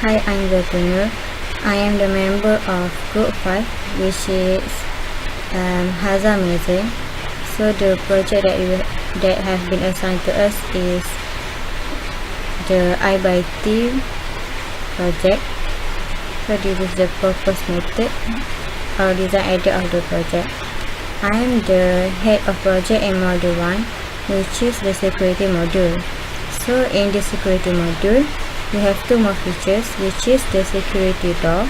Hi, I'm Zatun. I am the member of Group 5, which is Hazam. So the project that has been assigned to us is the I by T project. So this is the purpose method or design idea of the project. I am the head of project in module 1, which is the security module. So in the security module, we have two more features, which is the security door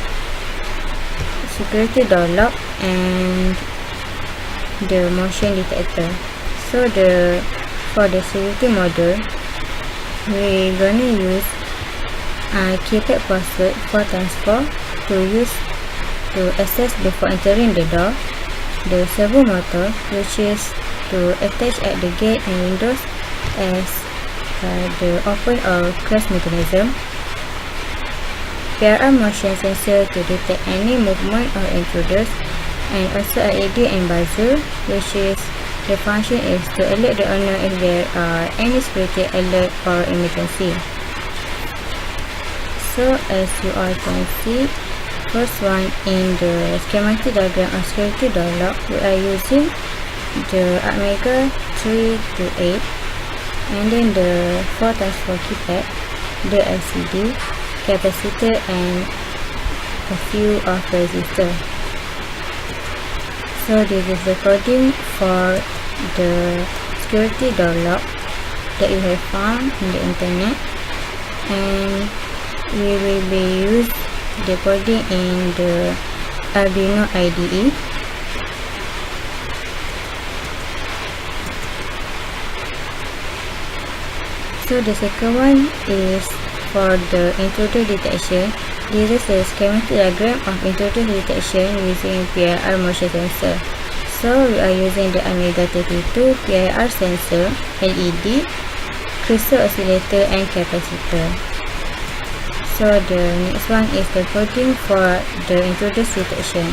lock, and the motion detector. So for the security module, we're gonna use keypad password 4x4 to access before entering the door. The servo motor, which is to attach at the gate and windows as the open or close mechanism. PRR motion sensor to detect any movement or intruders, and also LED and buzzer, which is the function is to alert the owner if there are any security alert or emergency. So as you all can see, first one in the schematic diagram of security door lock, we are using the Omega 328, and then the 4x4 keypad, the LCD, capacitor, and a few of resistor. So this is the coding for the security door lock that you have found in the internet, and we will be use the coding in the Arduino IDE. So the second one is for the intruder detection. This is a schematic diagram of intruder detection using PIR motion sensor. So we are using the Omega 32 PIR sensor, LED, crystal oscillator, and capacitor. So the next one is the coding for the intruder detection.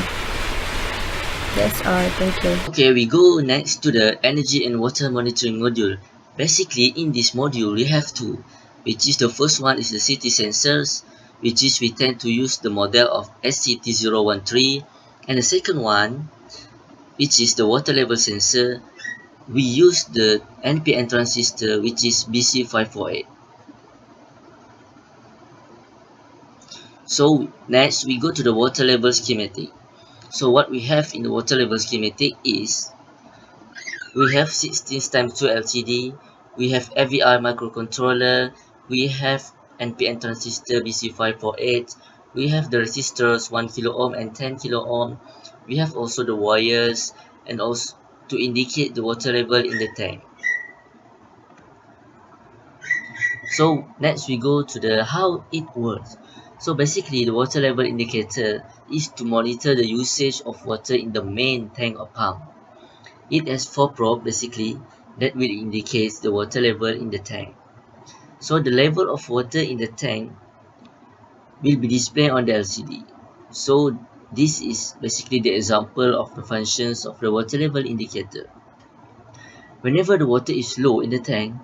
That's all. Thank you. Okay, we go next to the energy and water monitoring module. Basically, in this module, we have two, which is the first one is the city sensors, which is we tend to use the model of SCT-013, and the second one, which is the water level sensor, we use the NPN transistor, which is BC548. So next, we go to the water level schematic. So what we have in the water level schematic is we have 16x2 LCD, we have AVR microcontroller, we have NPN transistor BC548, we have the resistors 1 kilo ohm and 10 kilo ohm, we have also the wires, and also to indicate the water level in the tank. So next we go to the how it works. So basically the water level indicator is to monitor the usage of water in the main tank or pump. It has 4 probes basically that will indicate the water level in the tank. So the level of water in the tank will be displayed on the LCD. So this is basically the example of the functions of the water level indicator. Whenever the water is low in the tank,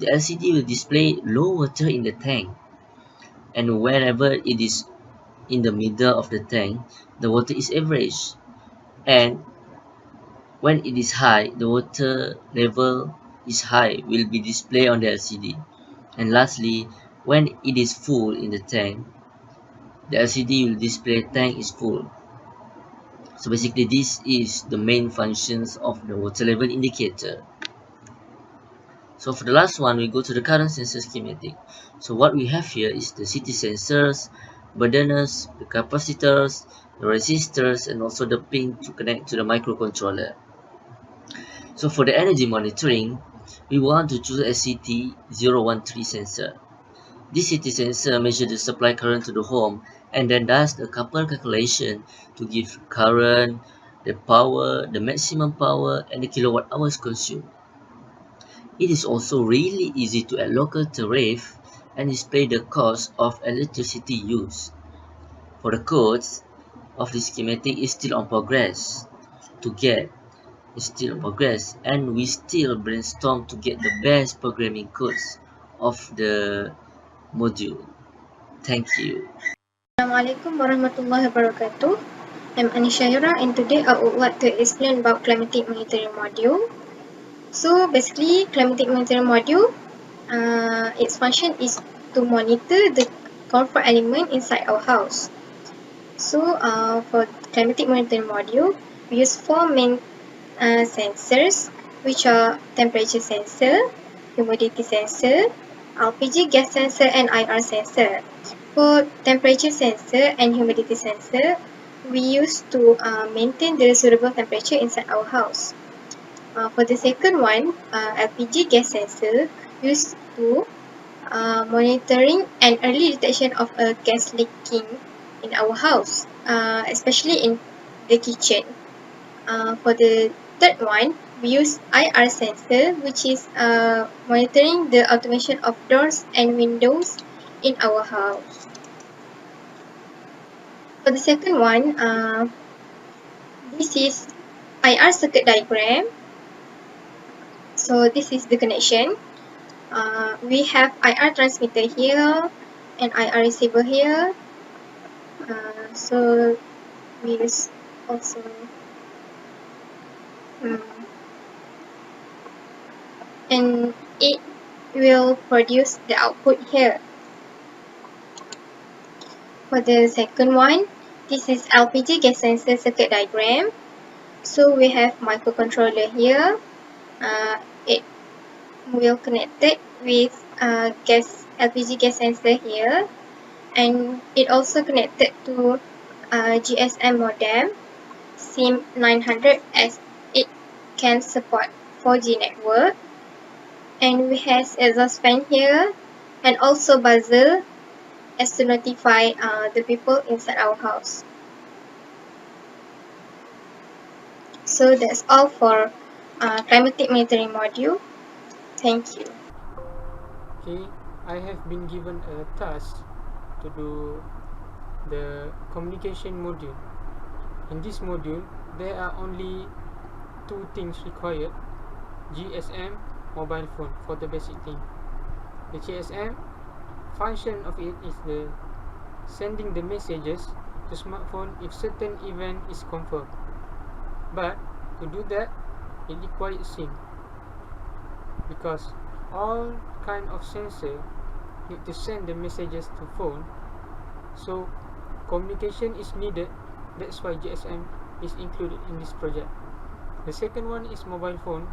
the LCD will display low water in the tank. And whenever it is in the middle of the tank, the water is average. And when it is high, the water level is high will be displayed on the LCD. And lastly, when it is full in the tank, the LCD will display tank is full. So basically this is the main functions of the water level indicator. So for the last one, we go to the current sensor schematic. So what we have here is the CT sensors, burners, the capacitors, the resistors, and also the pin to connect to the microcontroller. So for the energy monitoring, we want to choose a SCT-013 sensor. This CT sensor measures the supply current to the home and then does the couple calculation to give current, the power, the maximum power, and the kilowatt hours consumed. It is also really easy to add local tariff and display the cost of electricity used. For the codes of the schematic is still on progress and we still brainstorm to get the best programming codes of the module. Thank you. Assalamualaikum warahmatullahi wabarakatuh. I'm Anisha Hira and today I would like to explain about climatic monitoring module. So basically climatic monitoring module, its function is to monitor the comfort element inside our house. So for climatic monitoring module, we use four main sensors, which are temperature sensor, humidity sensor, LPG gas sensor, and IR sensor. For temperature sensor and humidity sensor, we use to maintain the suitable temperature inside our house. For the second one, LPG gas sensor used to monitoring and early detection of a gas leaking in our house, especially in the kitchen. For the third one, we use IR sensor, which is monitoring the automation of doors and windows in our house. For the second one, this is IR circuit diagram. So this is the connection. We have IR transmitter here and IR receiver here. So we use also and it will produce the output here. For the second one, this is LPG gas sensor circuit diagram. So we have microcontroller here. It will connect it with LPG gas sensor here, and it also connected to GSM modem SIM 900 as it can support 4G network. And we have exhaust fan here and also buzzer as to notify the people inside our house. So that's all for climatic monitoring module. Thank you. Okay, I have been given a task to do the communication module. In this module, there are only two things required: GSM, mobile phone for the basic thing. The GSM function of it is the sending the messages to smartphone if certain event is confirmed. But to do that, it requires SIM, because all kind of sensor need to send the messages to phone, so communication is needed. That's why GSM is included in this project. The second one is mobile phone,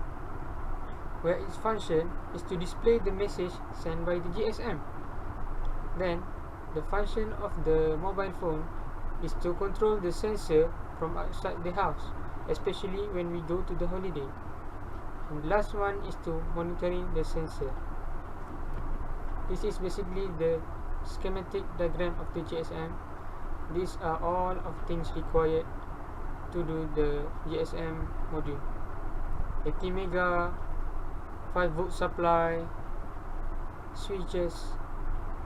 where its function is to display the message sent by the GSM. Then the function of the mobile phone is to control the sensor from outside the house, especially when we go to the holiday. And the last one is to monitoring the sensor. This is basically the schematic diagram of the GSM. These are all of things required to do the GSM module: 80 mega, 5 volt supply, switches,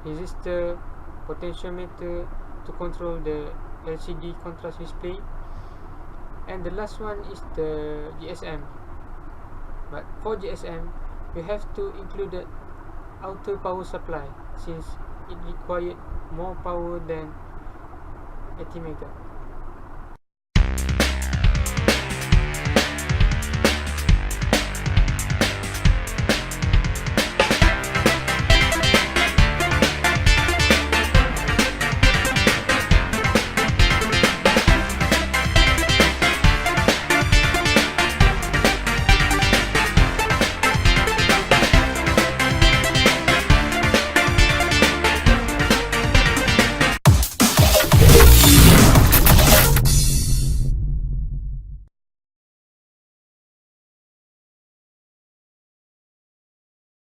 resistor, potentiometer to control the LCD contrast display, and the last one is the GSM. But for GSM, we have to include the outer power supply, since it required more power than 80 mega.